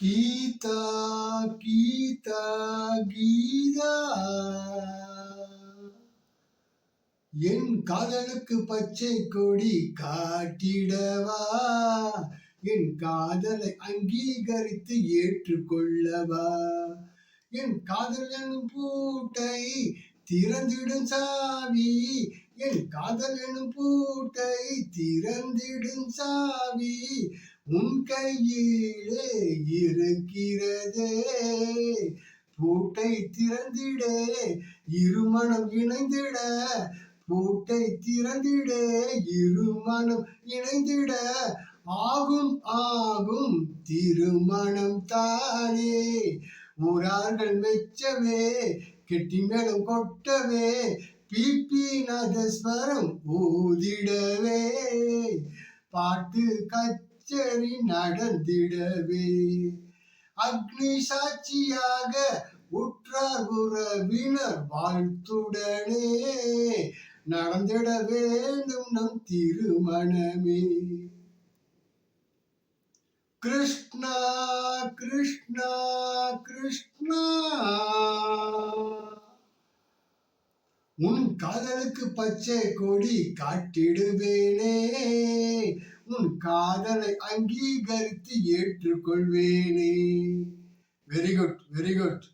கீதா கீதா கீதா, என் காதலுக்கு பச்சை கொடி காட்டிடவா, என் காதலை அங்கீகரித்து ஏற்றுக்கொள்ளவா, என் காதல் எனும் பூட்டை திறந்திடும் சாவி, என் காதல் எனும் பூட்டை திறந்திடும் சாவி உன் கையிலே இருக்கிறதே. பூட்டை திறந்திடே இருமனம் இணைந்திட, பூட்டை திறந்திடே இருமனம் இணைந்திட, ஆகும் ஆகும் திருமணம் தானே. ஊரார்கள் மெச்சவே கெட்டி மேளம் கொட்டவே, பிபி நாதஸ்வரம் ஊதிடவே, பாட்டு கச்சேரி நடந்திடவே, அக்னி சாட்சியாக உற்றார் உறவினர் வாழ்த்துடனே நடந்திட வேண்டும் நம் திருமணமே. கிருஷ்ணா கிருஷ்ணா கிருஷ்ணா, உன் காதலுக்கு பச்சை கொடி காட்டிடுவேனே, உன் காதலை அங்கீகரித்து ஏற்றுக்கொள்வேனே. Very good, very good.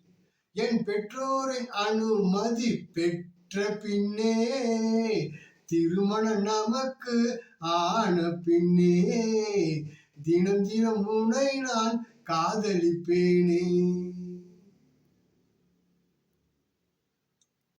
என் பெற்றோரின் அனுமதி பெற்ற பின்னே திருமணம் நமக்கு ஆன பின்னே, தினம் தினம் உன்னை நான் காதலிப்பேனே.